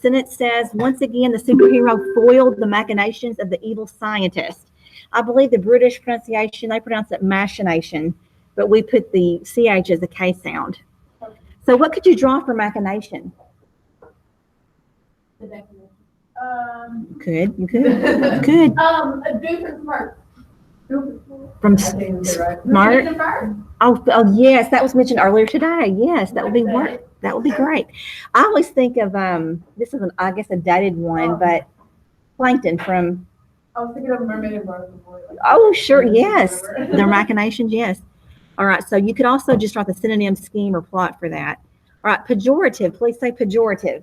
sentence says, once again, the superhero foiled the machinations of the evil scientist. I believe the British pronunciation, they pronounce it machination, but we put the CH as a K sound. So what could you draw for machination? The definition. You could. You could. A different part. From smart. Oh, yes, that was mentioned earlier today. Yes, that would be work. That would be great. I always think of this is I guess a dated one, but plankton from. I was thinking of mermaid and butterfly. Oh, sure, yes, their machinations, yes. All right, so you could also just write the synonym scheme or plot for that. All right, pejorative. Please say pejorative.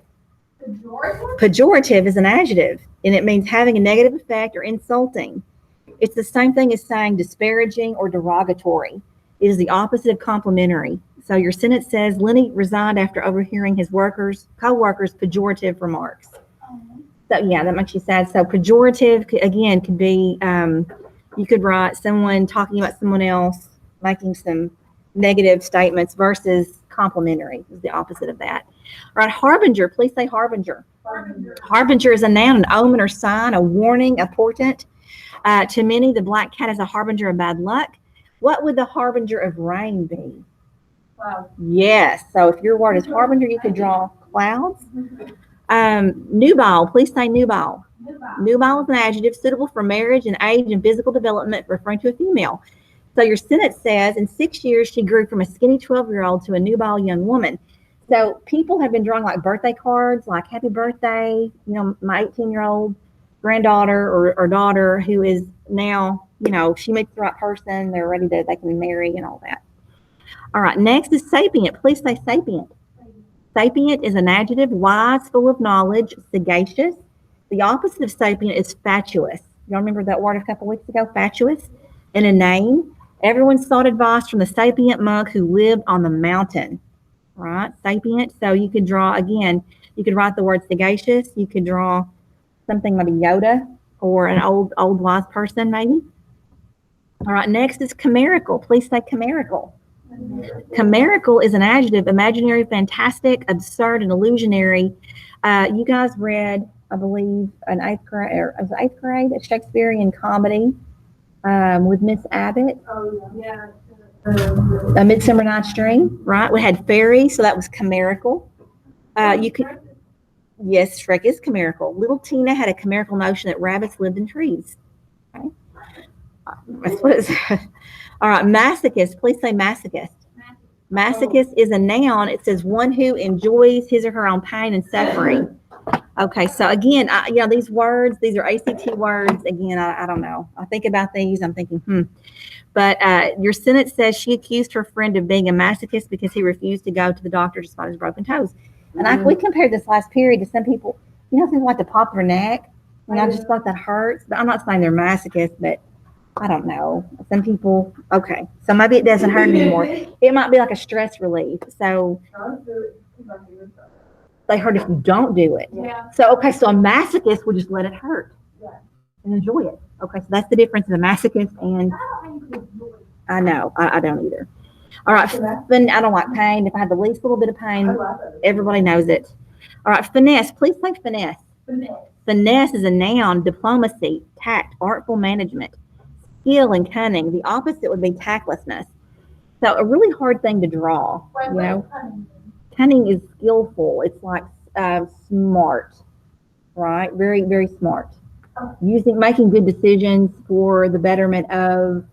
Pejorative? Pejorative is an adjective, and it means having a negative effect or insulting. It's the same thing as saying disparaging or derogatory. It is the opposite of complimentary. So your sentence says, Lenny resigned after overhearing his co-workers' pejorative remarks. So yeah, that makes you sad. So pejorative, again, could be, you could write someone talking about someone else, making some negative statements versus complimentary is the opposite of that. All right, harbinger, please say harbinger. Harbinger is a noun, an omen or sign, a warning, a portent. To many, the black cat is a harbinger of bad luck. What would the harbinger of rain be? Clouds. Yes. So if your word is harbinger, you could draw clouds. Nubile, please say nubile. Nubile is an adjective suitable for marriage and age and physical development, referring to a female. So your sentence says, in 6 years, she grew from a skinny 12-year-old to a nubile young woman. So people have been drawing like birthday cards, like happy birthday, my 18-year-old granddaughter or daughter who is now, she meets the right person, they're ready they can marry and all that. All right, next is sapient. Please say sapient. Sapient is an adjective, wise, full of knowledge, sagacious. The opposite of sapient is fatuous. Y'all remember that word a couple weeks ago, fatuous? And a name. Everyone sought advice from the sapient monk who lived on the mountain. Right, sapient. So you could draw, again, you could write the word sagacious. You could draw something maybe Yoda or an old wise person maybe. All right, next is chimerical. Please say chimerical. Chimerical is an adjective, imaginary, fantastic, absurd, and illusionary. You guys read, I believe, an 8th grade, a Shakespearean comedy with Miss Abbott. Oh, yeah. A Midsummer Night's Dream, right? We had fairy, so that was chimerical. You could, yes, Shrek is chimerical. Little Tina had a chimerical notion that rabbits lived in trees. Okay. That's what it's. All right, masochist. Please say masochist. Masochist is a noun. It says one who enjoys his or her own pain and suffering. Okay, so again, these words, these are ACT words. Again, I don't know. I think about these. I'm thinking, But your sentence says she accused her friend of being a masochist because he refused to go to the doctor despite his broken toes. And we compared this last period to some people, some like to pop their neck. I just thought that hurts. But I'm not saying they're masochists, but I don't know. Some people, okay. So maybe it doesn't hurt anymore. It might be like a stress relief. So they hurt if you don't do it. Yeah. So, okay, so a masochist will just let it hurt and enjoy it. Okay, so that's the difference of a masochist and I know, I don't either. All right, I don't like pain. If I have the least little bit of pain, everybody knows it. All right, finesse. Please say finesse. Finesse is a noun, diplomacy, tact, artful management, skill and cunning. The opposite would be tactlessness. So a really hard thing to draw, Cunning is skillful. It's like smart, right? Very, very smart. Making good decisions for the betterment of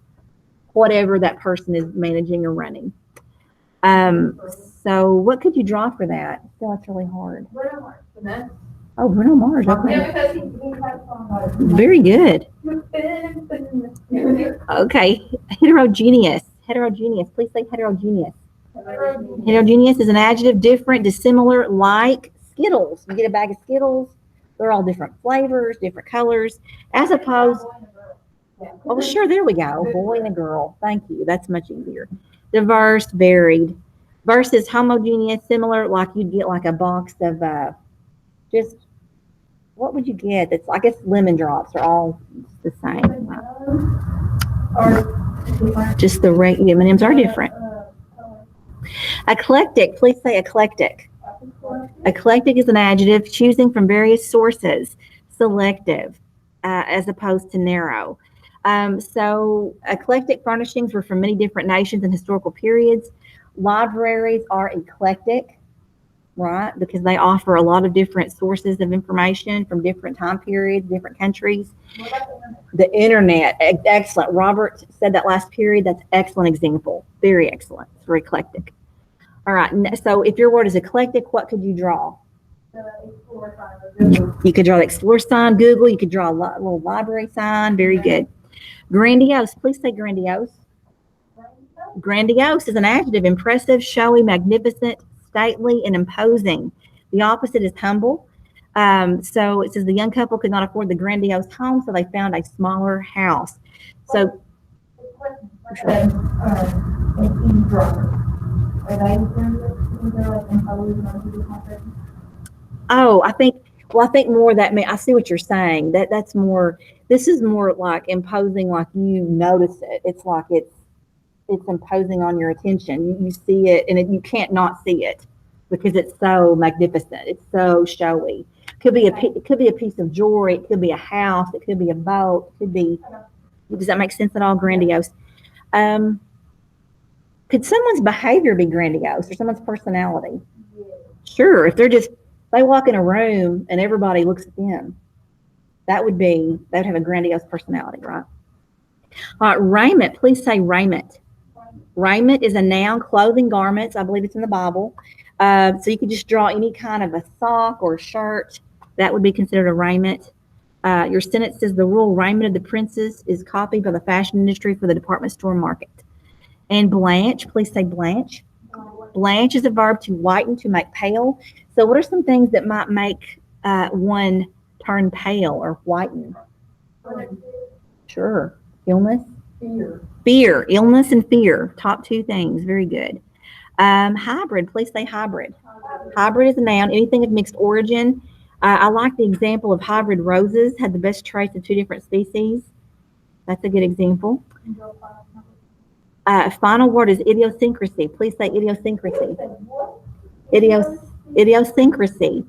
whatever that person is managing or running. So what could you draw for that? I feel that's really hard. Oh, Bruno Mars. Okay. Very good. Okay. Heterogeneous. Please say heterogeneous. Heterogeneous is an adjective, different, dissimilar, like Skittles. You get a bag of Skittles. They're all different flavors, different colors, as opposed. Oh, sure. There we go. Boy and a girl. Thank you. That's much easier. Diverse, varied. Versus homogeneous, similar, like you'd get like a box of what would you get? That's, I guess, lemon drops are all the same. Just the M&Ms are different. Eclectic. Please say eclectic. Eclectic is an adjective, choosing from various sources. Selective, as opposed to narrow. So eclectic furnishings were from many different nations and historical periods. Libraries are eclectic, right? Because they offer a lot of different sources of information from different time periods, different countries. What about the internet? The internet, excellent. Robert said that last period. That's excellent example. Very excellent for eclectic. All right. So if your word is eclectic, what could you draw? The Explorer sign of Google. You could draw the Explorer sign, Google. You could draw a little library sign. Very good. Grandiose. Please say grandiose. Grandiose is an adjective, impressive, showy, magnificent, stately, and imposing. The opposite is humble. So it says the young couple could not afford the grandiose home, so they found a smaller house. So Eavesdropper. Are they like imposed on people's conversation? oh, I think more that I see what you're saying. That's more. This is more like imposing, like you notice it. It's like it's imposing on your attention. You see it, and you can't not see it because it's so magnificent. It's so showy. It could be a piece of jewelry. It could be a house. It could be a boat. It could be. Does that make sense at all? Grandiose. Could someone's behavior be grandiose or someone's personality? Yeah. Sure. If they walk in a room and everybody looks at them, that would have a grandiose personality, right? All right, raiment. Please say raiment. Raiment is a noun, clothing, garments. I believe it's in the Bible. So you could just draw any kind of a sock or a shirt. That would be considered a raiment. Your sentence says the royal raiment of the princess is copied by the fashion industry for the department store market. And blanch, please say blanch. Blanch is a verb to whiten, to make pale. So what are some things that might make one turn pale or whiten? Sure. Illness. Fear, illness and fear. Top two things. Very good. Hybrid, please say hybrid. Hybrid is a noun, anything of mixed origin. I like the example of hybrid roses, had the best traits of two different species. That's a good example. Final word is idiosyncrasy. Please say idiosyncrasy. Idiosyncrasy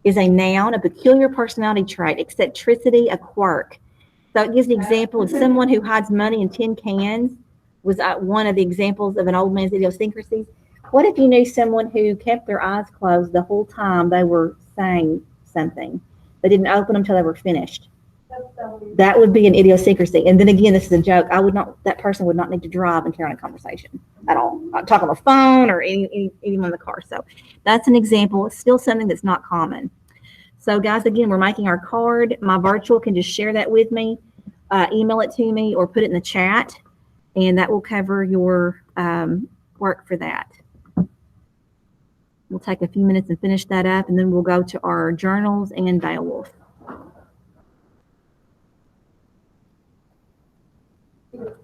is a noun, a peculiar personality trait, eccentricity, a quirk. So it gives the example of someone who hides money in tin cans was one of the examples of an old man's idiosyncrasies. What if you knew someone who kept their eyes closed the whole time they were saying something? They didn't open them until they were finished. That would be an idiosyncrasy. And then again, this is a joke. That person would not need to drive and carry on a conversation at all. Talk on the phone or anyone in the car. So that's an example. It's still something that's not common. So guys, again, we're making our card. My virtual can just share that with me, email it to me, or put it in the chat, and that will cover your work for that. We'll take a few minutes and finish that up, and then we'll go to our journals and Beowulf.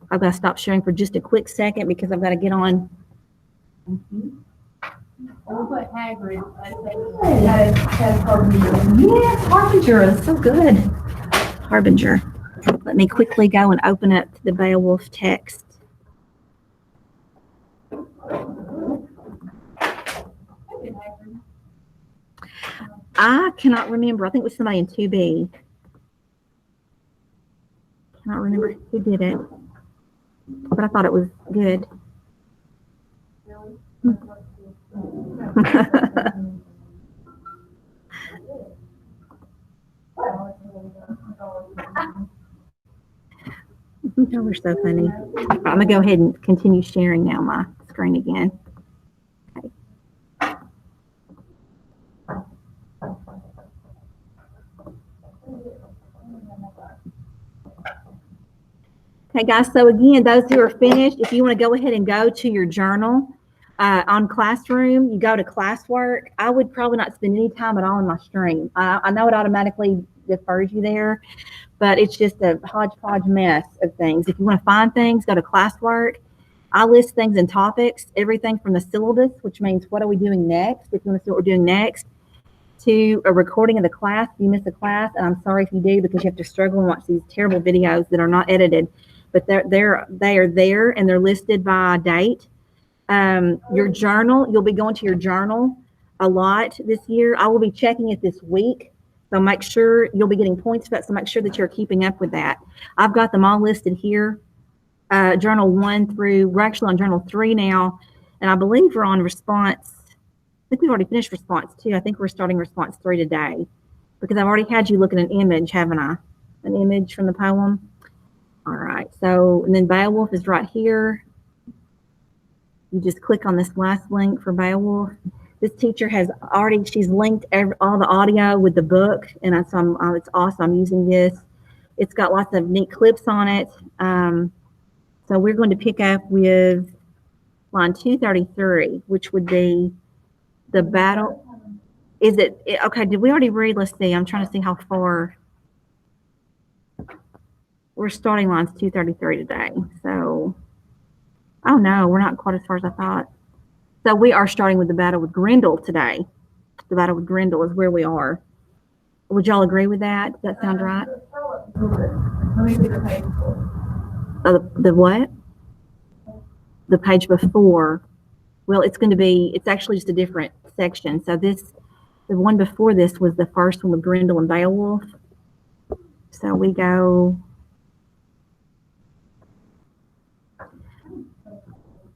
I've got to stop sharing for just a quick second because I've got to get on. We'll put Hagrid. That's Harbinger. Yes, Harbinger is so good. Harbinger. Let me quickly go and open up the Beowulf text. I cannot remember. I think it was somebody in 2B. Cannot remember who did it, but I thought it was good. Oh, we're so funny. I'm gonna go ahead and continue sharing now my screen again. Okay, guys, so again, those who are finished, if you want to go ahead and go to your journal on Classroom, you go to classwork. I would probably not spend any time at all in my stream. I know it automatically defers you there, but it's just a hodgepodge mess of things. If you want to find things, go to classwork. I list things in topics, everything from the syllabus, which means what are we doing next, if you want to see what we're doing next, to a recording of the class if you miss a class, and I'm sorry if you do because you have to struggle and watch these terrible videos that are not edited. But they are there and they're listed by date. Your journal, you'll be going to your journal. a lot this year. I will be checking it this week. So make sure you'll be getting points for that. So make sure that you're keeping up with that. I've got them all listed here. Journal 1 through, we're actually on Journal 3 now. And I believe we're on response. I think we've already finished response 2. I think we're starting response 3 today because I've already had you look at an image, haven't I? An image from the poem. All right. So, and then Beowulf is right here. You just click on this last link for Beowulf. This teacher has already, she's linked all the audio with the book, and it's awesome. I'm using this. It's got lots of neat clips on it. So we're going to pick up with line 233, which would be the battle. Is it, okay, did we already read? Let's see. I'm trying to see how far. We're starting lines 233 today. So, oh no, we're not quite as far as I thought. So we are starting with the battle with Grendel today. The battle with Grendel is where we are. Would y'all agree with that? Does that sound right? Let me see the page before. The what? The page before. Well, it's going to be, it's actually just a different section. So the one before this was the first one with Grendel and Beowulf. So we go,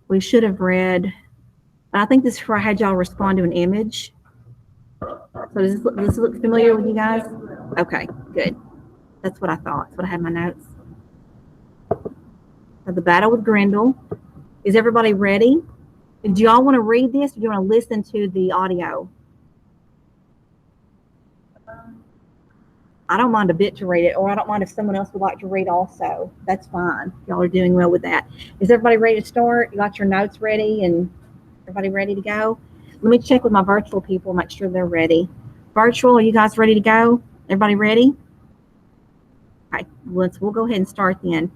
we should have read, I think this is where I had y'all respond to an image. So does this look familiar with you guys? Okay, good. That's what I thought. That's what I had in my notes. So the battle with Grendel. Is everybody ready? Do y'all want to read this or do you want to listen to the audio? I don't mind a bit to read it, or I don't mind if someone else would like to read also. That's fine. Y'all are doing well with that. Is everybody ready to start? You got your notes ready and everybody ready to go? Let me check with my virtual people, make sure they're ready. Virtual, are you guys ready to go? Everybody ready? All right, we'll go ahead and start then.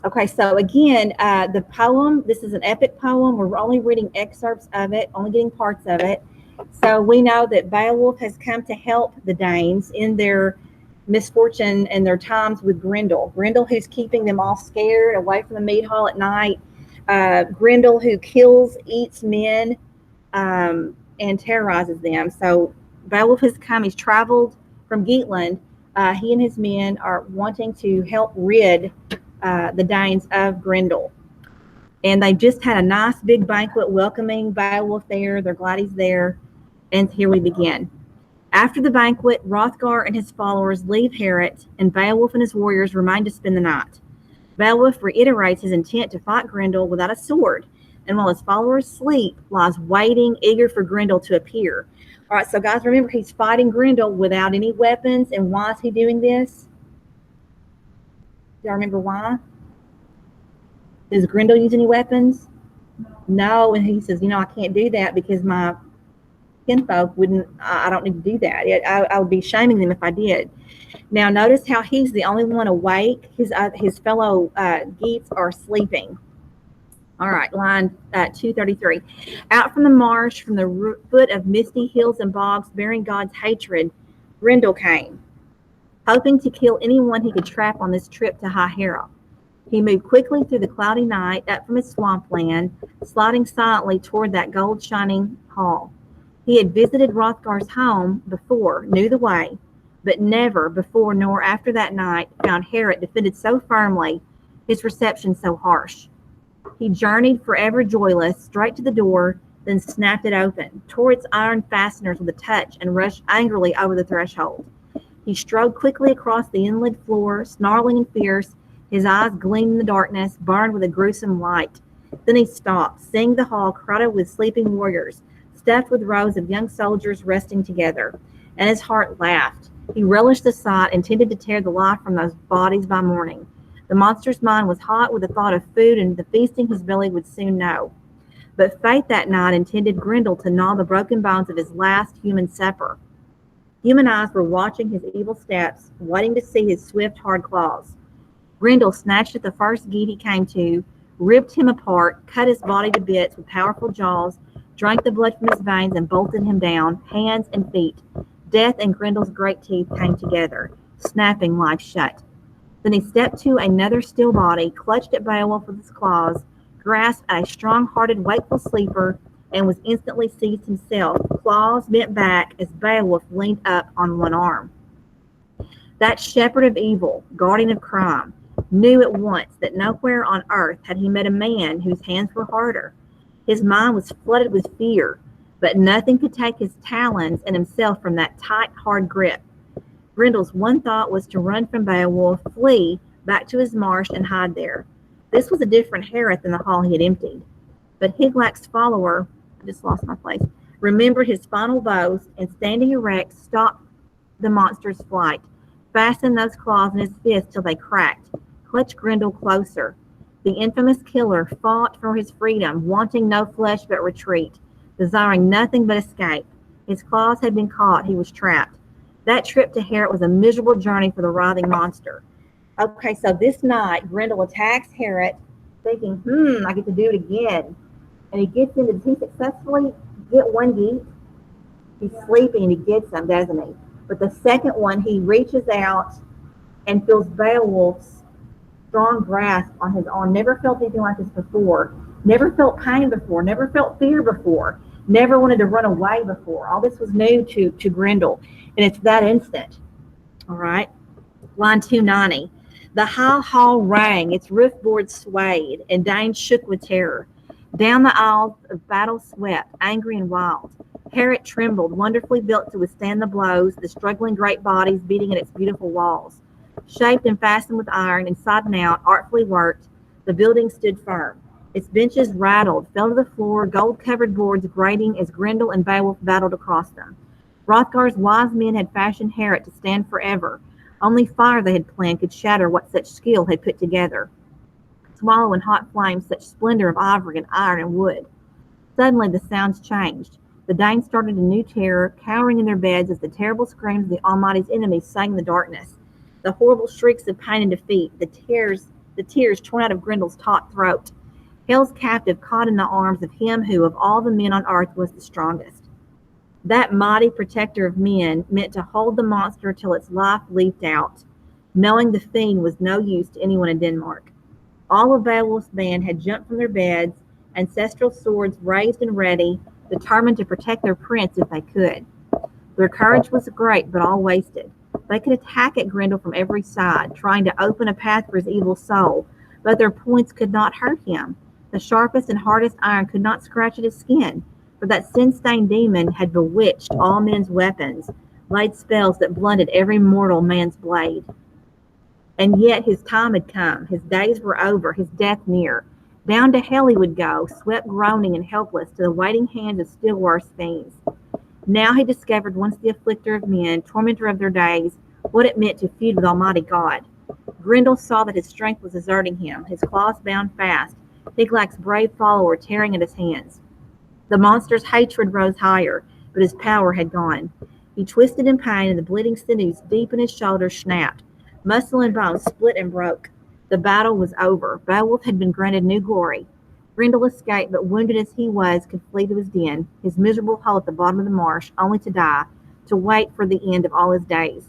Okay, so again, the poem, this is an epic poem. We're only reading excerpts of it, only getting parts of it. So we know that Beowulf has come to help the Danes in their misfortune and their times with Grendel. Grendel, who's keeping them all scared away from the mead hall at night. Grendel, who kills, eats men, and terrorizes them. So Beowulf has come, he's traveled from Geatland. He and his men are wanting to help rid the Danes of Grendel. And they just had a nice big banquet welcoming Beowulf there. They're glad he's there. And here we begin. After the banquet, Hrothgar and his followers leave Heorot, and Beowulf and his warriors remain to spend the night. Beowulf reiterates his intent to fight Grendel without a sword, and while his followers sleep, lies waiting, eager for Grendel to appear. All right, so guys, remember he's fighting Grendel without any weapons. And why is he doing this? Do y'all remember why? Does Grendel use any weapons? No, and he says, I can't do that because my kinfolk wouldn't, I don't need to do that. I would be shaming them if I did. Now, notice how he's the only one awake. His fellow Geats are sleeping. All right, line 233. Out from the marsh, from the foot of misty hills and bogs, bearing God's hatred, Grendel came, hoping to kill anyone he could trap on this trip to High Hera. He moved quickly through the cloudy night, up from his swampland, sliding silently toward that gold-shining hall. He had visited Hrothgar's home before, knew the way, but never before nor after that night found Heorot defended so firmly, his reception so harsh. He journeyed forever joyless, straight to the door, then snapped it open, tore its iron fasteners with a touch, and rushed angrily over the threshold. He strode quickly across the inlaid floor, snarling and fierce, his eyes gleamed in the darkness, burned with a gruesome light. Then he stopped, seeing the hall crowded with sleeping warriors, stuffed with rows of young soldiers resting together, and his heart laughed. He relished the sight, intended to tear the life from those bodies by morning. The monster's mind was hot with the thought of food and the feasting his belly would soon know. But fate that night intended Grendel to gnaw the broken bones of his last human supper. Human eyes were watching his evil steps, waiting to see his swift, hard claws. Grendel snatched at the first Geat he came to, ripped him apart, cut his body to bits with powerful jaws, drank the blood from his veins, and bolted him down, hands and feet. Death and Grendel's great teeth came together, snapping life shut. Then he stepped to another still body, clutched at Beowulf with his claws, grasped at a strong-hearted, wakeful sleeper, and was instantly seized himself, claws bent back as Beowulf leaned up on one arm. That shepherd of evil, guardian of crime, knew at once that nowhere on earth had he met a man whose hands were harder. His mind was flooded with fear, but nothing could take his talons and himself from that tight, hard grip. Grendel's one thought was to run from Beowulf, flee back to his marsh, and hide there. This was a different Herod than the hall he had emptied. But Higlac's follower, I just lost my place, remembered his final boast, and standing erect, stopped the monster's flight, fastened those claws in his fists till they cracked, clutched Grendel closer. The infamous killer fought for his freedom, wanting no flesh but retreat, desiring nothing but escape. His claws had been caught, he was trapped. That trip to Herod was a miserable journey for the writhing monster. Okay, so this night, Grendel attacks Herod, thinking, I get to do it again. And he gets into, does he successfully get one geat? He's sleeping and he gets them, doesn't he? But the second one, he reaches out and feels Beowulf's strong grasp on his arm. Never felt anything like this before. Never felt pain before. Never felt fear before. Never wanted to run away before. All this was new to Grendel. And it's that instant. All right. Line 290. The high hall rang, its roof boards swayed, and Danes shook with terror. Down the aisles of battle swept, angry and wild. Herod trembled, wonderfully built to withstand the blows, the struggling great bodies beating at its beautiful walls. Shaped and fastened with iron, inside and out, artfully worked, the building stood firm. Its benches rattled, fell to the floor, gold-covered boards grating as Grendel and Beowulf battled across them. Hrothgar's wise men had fashioned Herod to stand forever. Only fire they had planned could shatter what such skill had put together. Swallow in hot flames such splendor of ivory and iron and wood. Suddenly the sounds changed. The Danes started a new terror, cowering in their beds as the terrible screams of the Almighty's enemies sang in the darkness. The horrible shrieks of pain and defeat, the tears torn out of Grendel's taut throat. Hell's captive caught in the arms of him who of all the men on earth was the strongest. That mighty protector of men meant to hold the monster till its life leaped out, knowing the fiend was no use to anyone in Denmark. All of Beowulf's band had jumped from their beds, ancestral swords raised and ready, determined to protect their prince if they could. Their courage was great, but all wasted. They could attack at Grendel from every side, trying to open a path for his evil soul, but their points could not hurt him. The sharpest and hardest iron could not scratch at his skin, for that sin-stained demon had bewitched all men's weapons, laid spells that blunted every mortal man's blade. And yet his time had come, his days were over, his death near. Down to hell he would go, swept groaning and helpless to the waiting hands of still worse fiends. Now he discovered, once the afflicter of men, tormentor of their days, what it meant to feud with Almighty God. Grendel saw that his strength was deserting him, his claws bound fast, Higlac's brave follower tearing at his hands. The monster's hatred rose higher, but his power had gone. He twisted in pain, and the bleeding sinews deep in his shoulders snapped. Muscle and bone split and broke. The battle was over. Beowulf had been granted new glory. Grendel escaped, but wounded as he was, could flee to his den, his miserable hole at the bottom of the marsh, only to die, to wait for the end of all his days.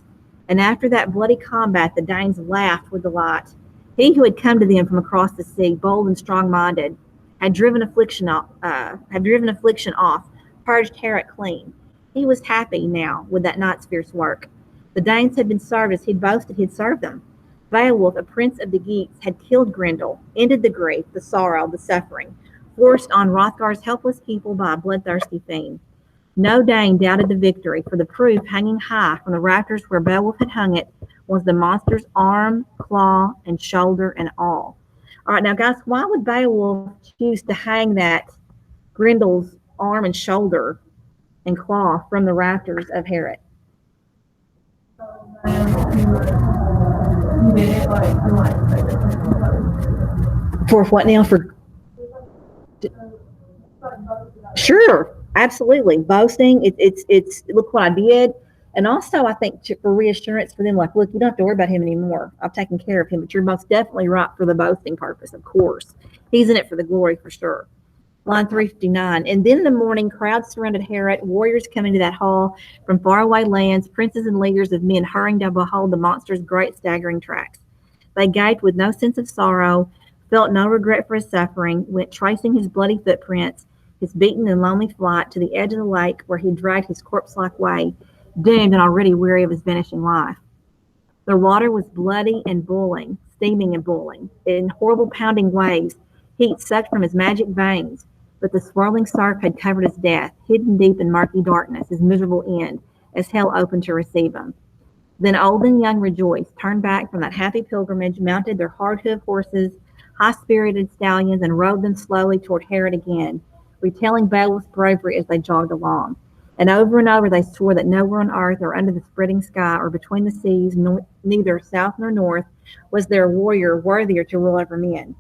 And after that bloody combat, the Danes laughed with delight. He who had come to them from across the sea, bold and strong-minded, had driven affliction off, purged Herod clean. He was happy now with that night's fierce work. The Danes had been served as he'd boasted he'd served them. Beowulf, a prince of the Geats, had killed Grendel, ended the grief, the sorrow, the suffering, forced on Hrothgar's helpless people by a bloodthirsty fiend. No Dane doubted the victory, for the proof hanging high from the rafters where Beowulf had hung it was the monster's arm, claw, and shoulder and all. All right, now guys, why would Beowulf choose to hang that Grendel's arm and shoulder and claw from the rafters of Herod? For what now? Sure, absolutely. Boasting. It's look what I did. And also, I think for reassurance for them, like, look, you don't have to worry about him anymore. I've taken care of him, but you're most definitely right for the boasting purpose, of course. He's in it for the glory for sure. Line 359. And then in the morning, crowds surrounded Herod, warriors coming to that hall from faraway lands, princes and leaders of men hurrying to behold the monster's great staggering tracks. They gaped with no sense of sorrow, felt no regret for his suffering, went tracing his bloody footprints, his beaten and lonely flight to the edge of the lake where he dragged his corpse-like way, doomed and already weary of his vanishing life. The water was bloody and boiling, steaming and boiling, in horrible pounding waves, heat sucked from his magic veins. But the swirling surf had covered his death, hidden deep in murky darkness, his miserable end, as hell opened to receive him. Then old and young rejoiced, turned back from that happy pilgrimage, mounted their hard-hoofed horses, high-spirited stallions, and rode them slowly toward Herod again, retelling Beowulf's bravery as they jogged along. And over they swore that nowhere on earth or under the spreading sky or between the seas, neither south nor north, was there a warrior worthier to rule over men.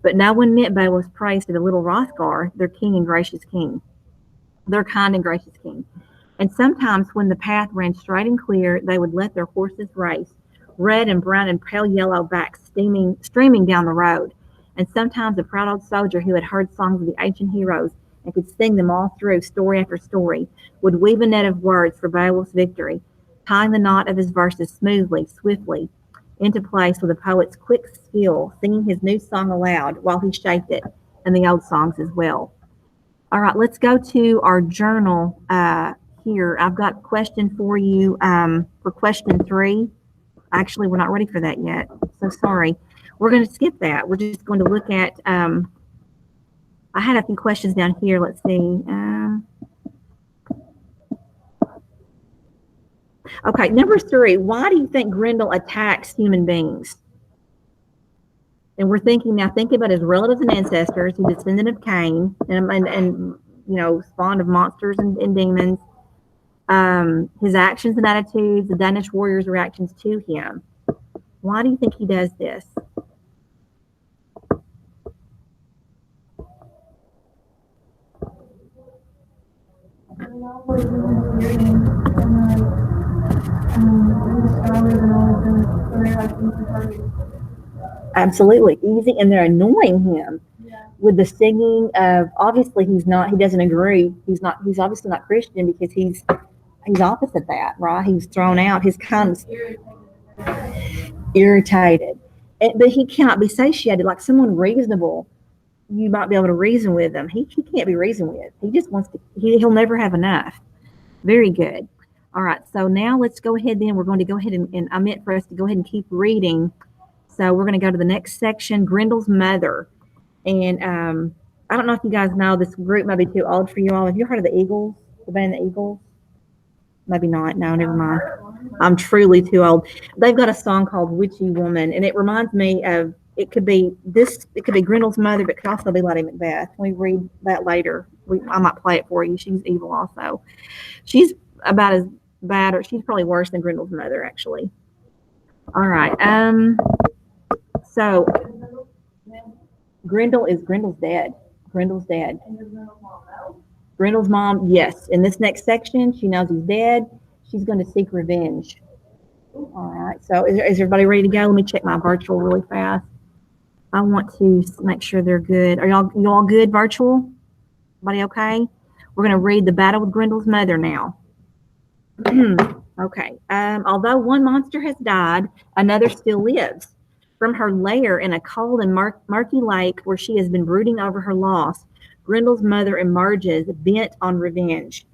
But no one met Beowulf's praise to the little Hrothgar, their king and gracious king, their kind and gracious king. And sometimes when the path ran straight and clear, they would let their horses race, red and brown and pale yellow backs streaming down the road. And sometimes a proud old soldier who had heard songs of the ancient heroes and could sing them all through, story after story, would weave a net of words for Beowulf's victory, tying the knot of his verses smoothly, swiftly, into place with a poet's quick skill, singing his new song aloud while he shaped it, and the old songs as well. All right, let's go to our journal here. I've got a question for you for question 3. Actually, we're not ready for that yet, so sorry. We're going to skip that. We're just going to look at, I had a few questions down here. Let's see. Okay, number 3, why do you think Grendel attacks human beings? And we're thinking now, think about his relatives and ancestors, he's a descendant of Cain, and you know, spawned of monsters and demons. His actions and attitudes, the Danish warriors' reactions to him. Why do you think he does this? Absolutely easy, and they're annoying him with the singing of. Obviously, he doesn't agree. He's obviously not Christian because he's opposite that, right? He's thrown out. His kind of irritated, but he cannot be satiated. Like someone reasonable, you might be able to reason with him. He can't be reasoned with. He just wants to. He'll never have enough. Very good. All right, so now let's go ahead. Then we're going to go ahead and I meant for us to go ahead and keep reading. So we're going to go to the next section, Grendel's mother. And I don't know if you guys know, this group might be too old for you all. Have you heard of the Eagles, the band The Eagles? Maybe not. No, never mind. I'm truly too old. They've got a song called Witchy Woman, and it reminds me of, it could be Grendel's mother, but it could also be Lady Macbeth. We read that later. I might play it for you. She's evil also. She's about as bad, or she's probably worse than Grendel's mother, actually. All right. So Grendel's dead. Grendel's dead. Grendel's mom, yes. In this next section, she knows he's dead. She's going to seek revenge. All right. So is everybody ready to go? Let me check my virtual really fast. I want to make sure they're good. Are you all good virtual? Everybody okay? We're going to read the battle with Grendel's mother now. Okay. Although one monster has died, another still lives. From her lair in a cold and murky lake where she has been brooding over her loss, Grendel's mother emerges, bent on revenge.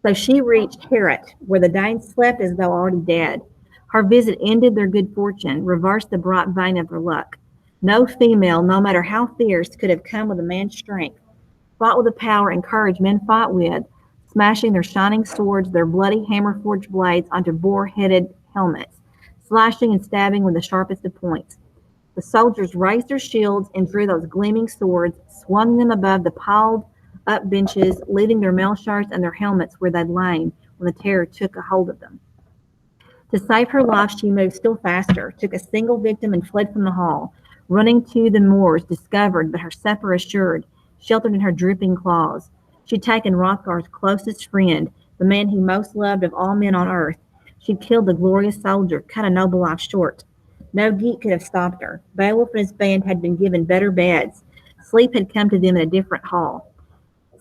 So she reached Heorot, where the Danes slept as though already dead. Her visit ended their good fortune, reversed the bright vein of their luck. No female, no matter how fierce, could have come with a man's strength, fought with the power and courage men fight with, smashing their shining swords, their bloody hammer-forged blades onto boar-headed helmets, slashing and stabbing with the sharpest of points. The soldiers raised their shields and drew those gleaming swords, swung them above the piled-up benches, leaving their mail shards and their helmets where they'd lain when the terror took a hold of them. To save her life, she moved still faster, took a single victim and fled from the hall, running to the moors, discovered, but her supper assured, sheltered in her dripping claws. She'd taken Hrothgar's closest friend, the man he most loved of all men on earth. She'd killed the glorious soldier, cut a noble life short. No Geat could have stopped her. Beowulf and his band had been given better beds. Sleep had come to them in a different hall.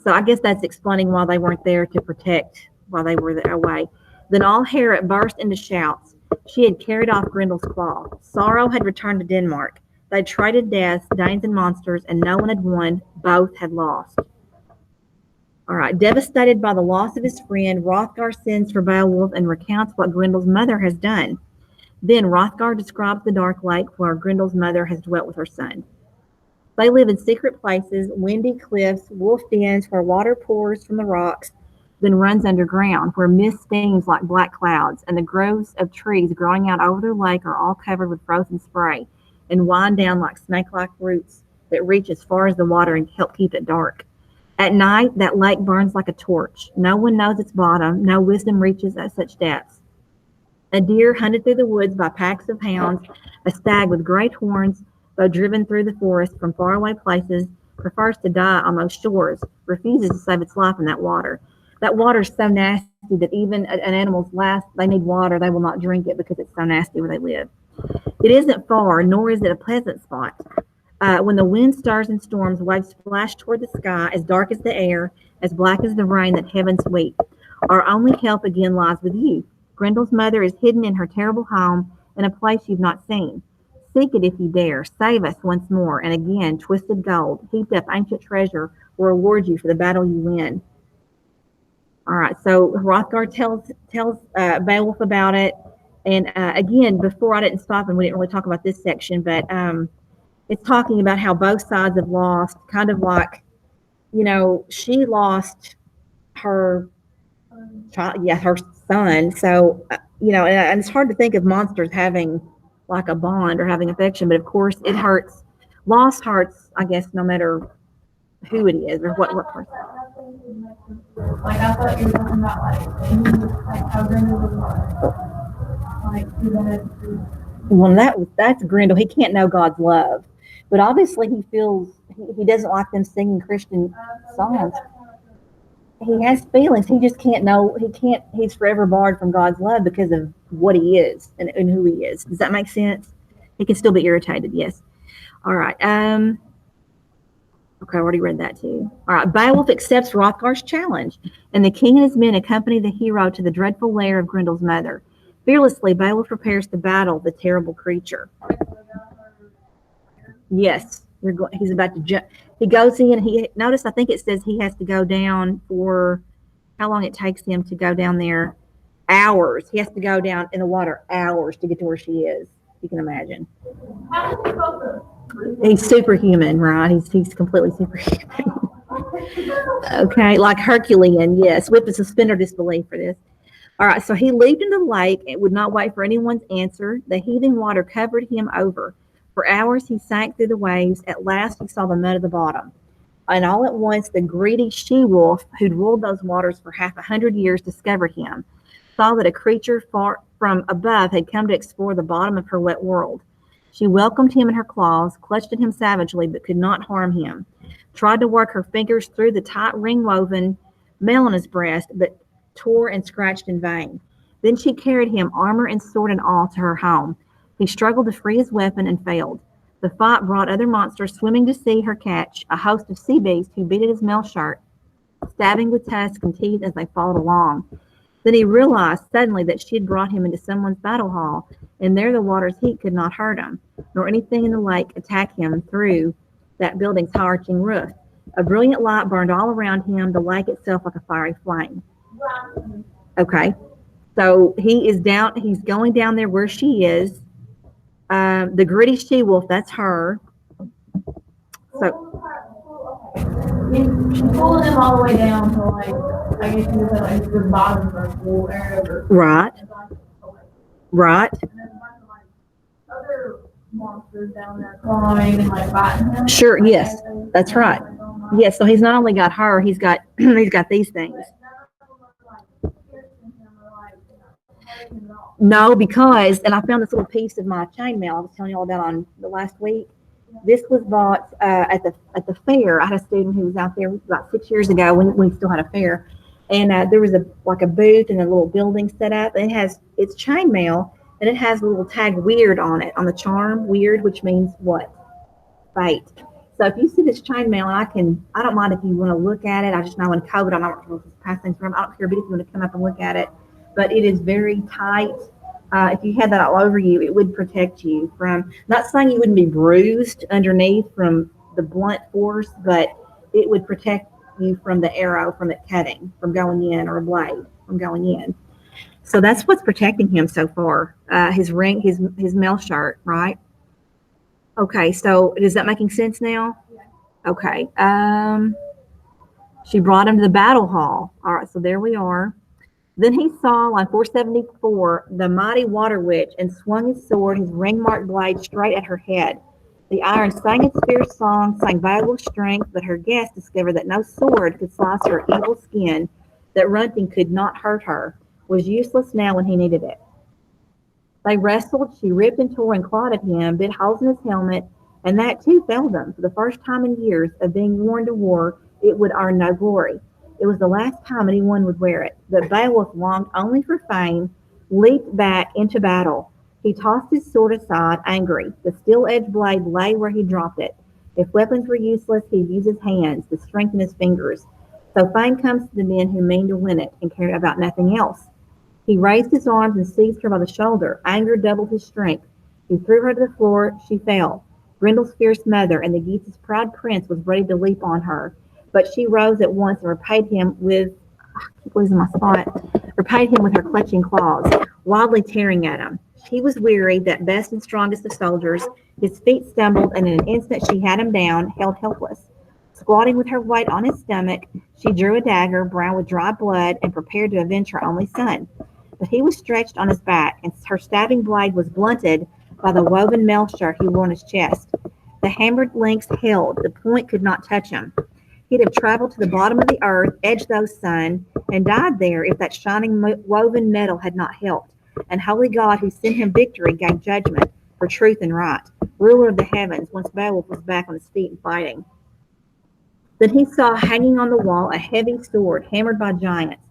So I guess that's explaining why they weren't there to protect while they were away. Then all Heorot burst into shouts. She had carried off Grendel's claw. Sorrow had returned to Denmark. They'd traded deaths, Danes and monsters, and no one had won. Both had lost. All right. Devastated by the loss of his friend, Hrothgar sends for Beowulf and recounts what Grendel's mother has done. Then Hrothgar describes the dark lake where Grendel's mother has dwelt with her son. They live in secret places, windy cliffs, wolf dens where water pours from the rocks, then runs underground, where mist steams like black clouds, and the groves of trees growing out over the lake are all covered with frozen spray and wind down like snake-like roots that reach as far as the water and help keep it dark. At night, that lake burns like a torch. No one knows its bottom. No wisdom reaches at such depths. A deer hunted through the woods by packs of hounds, a stag with great horns, though driven through the forest from faraway places, prefers to die on those shores, refuses to save its life in that water. That water is so nasty that even an animal's last, they need water, they will not drink it because it's so nasty where they live. It isn't far, nor is it a pleasant spot. When the wind stirs and storms, waves splash toward the sky, as dark as the air, as black as the rain that heavens weep. Our only help again lies with you. Grendel's mother is hidden in her terrible home, in a place you've not seen. Seek it if you dare. Save us once more, and again, twisted gold, heaped up ancient treasure, will reward you for the battle you win. All right, so Hrothgar tells Beowulf about it. And again, before I didn't stop, and we didn't really talk about this section, but it's talking about how both sides have lost, kind of like, she lost her child, her son. So, and it's hard to think of monsters having like a bond or having affection, but of course it hurts. Lost hurts, I guess, no matter who it is or what person. Like, I thought you were talking about, like how Grendel was like, through the head. Well, that's Grendel. He can't know God's love, but obviously he feels he doesn't like them singing Christian songs. He has feelings. He just can't know. He's forever barred from God's love because of what he is and who he is. Does that make sense? He can still be irritated. Yes. All right. Okay, I already read that too. All right. Beowulf accepts Hrothgar's challenge, and the king and his men accompany the hero to the dreadful lair of Grendel's mother. Fearlessly, Beowulf prepares to battle the terrible creature. Yes, he's about to jump. He goes in. Notice, I think it says he has to go down for how long it takes him to go down there. Hours. He has to go down in the water hours to get to where she is. You can imagine. He's superhuman, right? He's completely superhuman. Okay, like Herculean. Yes, we have to suspend our disbelief for this. All right, so he leaped into the lake and would not wait for anyone's answer. The heaving water covered him over. For hours he sank through the waves. At last he saw the mud of the bottom. And all at once the greedy she-wolf, who'd ruled those waters for 100 years, discovered him, saw that a creature far from above had come to explore the bottom of her wet world. She welcomed him in her claws, clutched at him savagely, but could not harm him, tried to work her fingers through the tight ring-woven mail on his breast, but tore and scratched in vain. Then she carried him, armor and sword and all, to her home. He struggled to free his weapon and failed. The fight brought other monsters swimming to see her catch, a host of sea beasts who beat at his mail shirt, stabbing with tusks and teeth as they followed along. Then he realized suddenly that she had brought him into someone's battle hall, and there the water's heat could not hurt him, nor anything in the lake attack him through that building's high arching roof. A brilliant light burned all around him, the lake itself like a fiery flame. Okay, so he's going down there where she is. The gritty she-wolf, that's her. So She pulled him all the way down to, like, I guess you would say, like, the bottom of the pool area. Right. Right. And then a bunch of, like, other monsters down there clawing and, like, biting him. Sure. Yes, that's right. Yes. So he's not only got her, he's got these things. No, because, and I found this little piece of my chainmail I was telling you all about on the last week. This was bought at the fair. I had a student who was out there about 6 years ago when we still had a fair, and there was a booth and a little building set up. And it's chainmail, and it has a little tag "weird" on it, on the charm "weird," which means what? Fate. So if you see this chainmail, I don't mind if you want to look at it. I just know in COVID I'm not supposed to pass things from. I don't care a bit if you want to come up and look at it, but it is very tight. If you had that all over you, it would protect you from, not saying you wouldn't be bruised underneath from the blunt force, but it would protect you from the arrow, from it cutting, from going in, or a blade from going in. So that's what's protecting him so far. His ring, his mail shirt, right? Okay, so is that making sense now? Okay. She brought him to the battle hall. All right, so there we are. Then he saw on 474 the mighty water witch and swung his sword, his ring marked blade, straight at her head. The iron sang its fierce song, sang Beowulf's strength, but her guest discovered that no sword could slice her evil skin, that runting could not hurt her, was useless now when he needed it. They wrestled, she ripped and tore and clawed at him, bit holes in his helmet, and that too failed him. For the first time in years of being worn to war, it would earn no glory. It was the last time anyone would wear it. But Beowulf longed only for fame, leaped back into battle. He tossed his sword aside, angry. The steel-edged blade lay where he dropped it. If weapons were useless, he'd use his hands, the strength in his fingers. So fame comes to the men who mean to win it and care about nothing else. He raised his arms and seized her by the shoulder. Anger doubled his strength. He threw her to the floor. She fell. Grendel's fierce mother and the Geats' proud prince was ready to leap on her. But she rose at once and repaid him with, I keep losing my spot, repaid him with her clutching claws, wildly tearing at him. He was weary, that best and strongest of soldiers. His feet stumbled, and in an instant she had him down, held helpless. Squatting with her weight on his stomach, she drew a dagger, brown with dry blood, and prepared to avenge her only son. But he was stretched on his back, and her stabbing blade was blunted by the woven mail shirt he wore on his chest. The hammered links held, the point could not touch him. He'd have traveled to the bottom of the earth, edged those sun, and died there if that shining woven metal had not helped. And holy God who sent him victory gave judgment for truth and right, ruler of the heavens, once Beowulf was back on his feet and fighting. Then he saw hanging on the wall a heavy sword hammered by giants,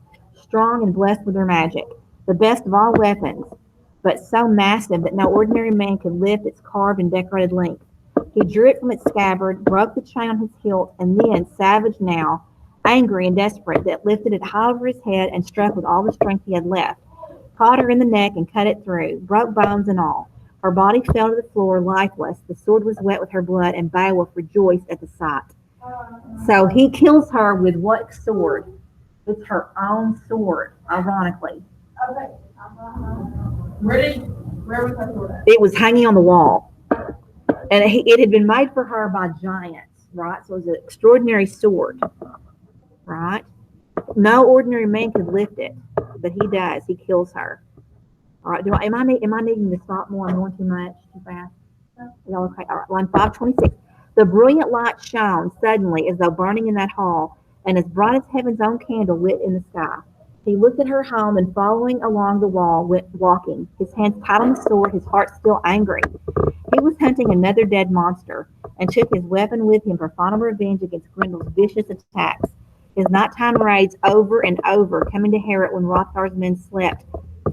strong and blessed with their magic, the best of all weapons, but so massive that no ordinary man could lift its carved and decorated length. He drew it from its scabbard, broke the chain on his hilt, and then, savage now, angry and desperate, that lifted it high over his head and struck with all the strength he had left, caught her in the neck and cut it through, broke bones and all. Her body fell to the floor lifeless. The sword was wet with her blood, and Beowulf rejoiced at the sight. So he kills her with what sword? It's her own sword, ironically. Okay. Where was that sword at? It was hanging on the wall. And it had been made for her by giants, right? So it was an extraordinary sword, right? No ordinary man could lift it, but he does. He kills her. All right. Am I needing to stop more? I'm going too much, too fast. Y'all okay? All right. Line 526. The brilliant light shone suddenly as though burning in that hall, and as bright as heaven's own candle lit in the sky. He looked at her home and, following along the wall, went walking, his hands tight on the sword, his heart still angry. He was hunting another dead monster, and took his weapon with him for final revenge against Grendel's vicious attacks. His nighttime raids over and over, coming to Heorot when Hrothgar's men slept,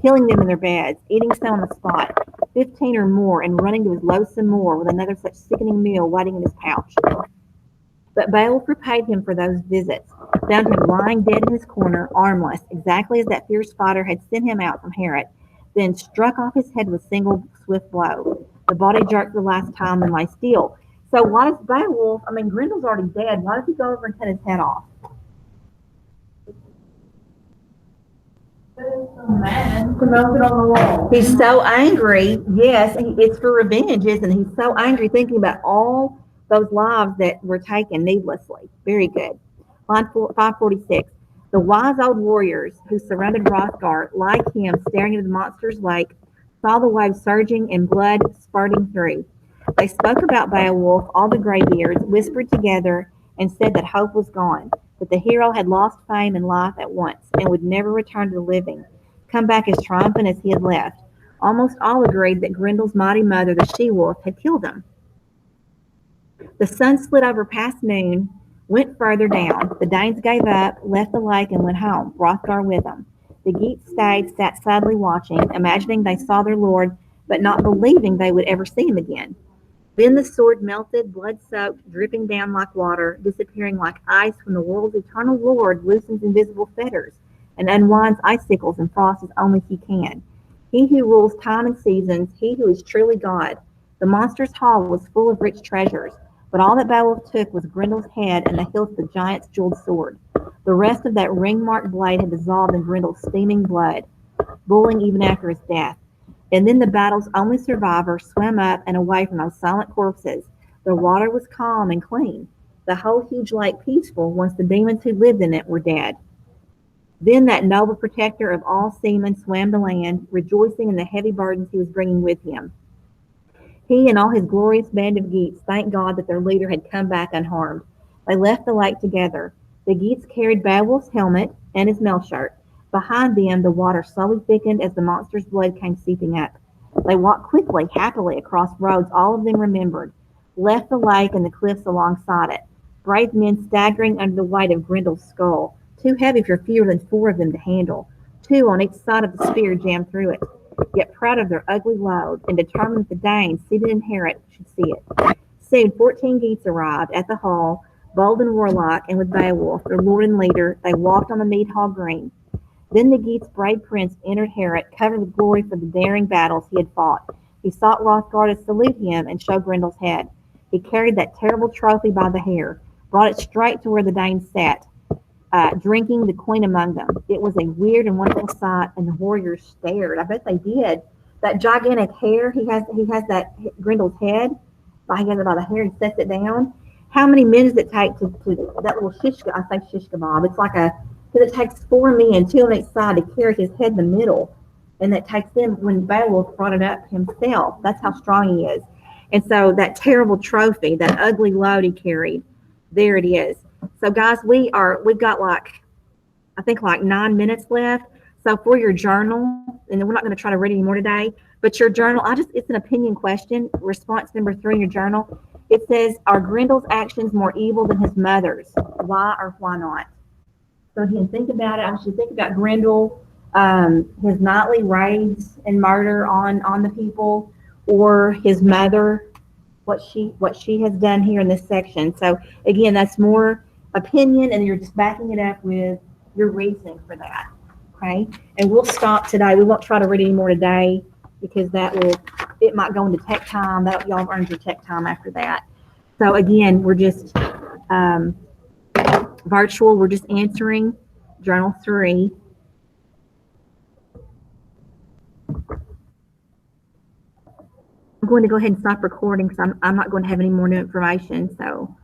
killing them in their beds, eating some on the spot, 15 or more, and running to his loathsome moor with another such sickening meal waiting in his pouch. But Beowulf repaid him for those visits, found him lying dead in his corner, armless, exactly as that fierce fighter had sent him out from Heorot, then struck off his head with a single swift blow. The body jerked the last time and lay still. So why does Beowulf, Grendel's already dead, why does he go over and cut his head off? Man, to melt it on the wall. He's so angry. Yes, it's for revenge, isn't he? He's so angry thinking about all those lives that were taken needlessly. Very good. Line 546. The wise old warriors who surrounded Hrothgar, like him, staring into the monster's lake, saw the waves surging and blood spurting through. They spoke about Beowulf, all the graybeards, whispered together, and said that hope was gone, that the hero had lost fame and life at once, and would never return to the living, come back as triumphant as he had left. Almost all agreed that Grendel's mighty mother, the she-wolf, had killed him. The sun slid over past noon, went further down. The Danes gave up, left the lake, and went home, Hrothgar with them. The Geats stayed, sat sadly watching, imagining they saw their lord, but not believing they would ever see him again. Then the sword melted, blood-soaked, dripping down like water, disappearing like ice when the world's eternal Lord loosens invisible fetters and unwinds icicles and frosts as only he can. He who rules time and seasons, he who is truly God. The monster's hall was full of rich treasures. But all that Beowulf took was Grendel's head and the hilt of the giant's jeweled sword. The rest of that ring-marked blade had dissolved in Grendel's steaming blood, boiling even after his death. And then the battle's only survivor swam up and away from those silent corpses. The water was calm and clean, the whole huge lake peaceful once the demons who lived in it were dead. Then that noble protector of all seamen swam to land, rejoicing in the heavy burdens he was bringing with him. He and all his glorious band of Geats thanked God that their leader had come back unharmed. They left the lake together. The Geats carried Beowulf's helmet and his mail shirt. Behind them, the water slowly thickened as the monster's blood came seeping up. They walked quickly, happily across roads all of them remembered, left the lake and the cliffs alongside it. Brave men staggering under the weight of Grendel's skull, too heavy for fewer than 4 of them to handle, 2 on each side of the spear jammed through it, yet proud of their ugly load and determined that the Danes seated in Heorot should see it. Soon 14 Geats arrived at the hall, bold and warlike, and with Beowulf, their lord and leader, they walked on the mead hall green. Then the Geats' brave prince entered Heorot, covered with glory for the daring battles he had fought. He sought Hrothgar to salute him and show Grendel's head. He carried that terrible trophy by the hair, brought it straight to where the Danes sat, drinking the queen among them. It was a weird and wonderful sight, and the warriors stared. I bet they did. That gigantic hair, he has that Grendel's head, he has it by the hair, he sets it down. How many men does it take to that little shishka? I say shish kebab. It's like because it takes 4 men, 2 on each side, to carry his head in the middle, and that takes them. When Beowulf brought it up himself, that's how strong he is. And so that terrible trophy, that ugly load he carried, there it is. So guys, we've got I think 9 minutes left. So for your journal, and we're not going to try to read any more today, but your journal, it's an opinion question. Response number 3 in your journal. It says, are Grendel's actions more evil than his mother's? Why or why not? So again, think about it. I want you to think about Grendel, his nightly raids and murder on the people, or his mother, what she has done here in this section. So again, that's more opinion, and you're just backing it up with your reasoning for that. Okay, and we'll stop today. We won't try to read any more today because it might go into tech time. That y'all have earned your tech time after that. So again, we're just virtual. We're just answering journal 3. I'm going to go ahead and stop recording because I'm not going to have any more new information. So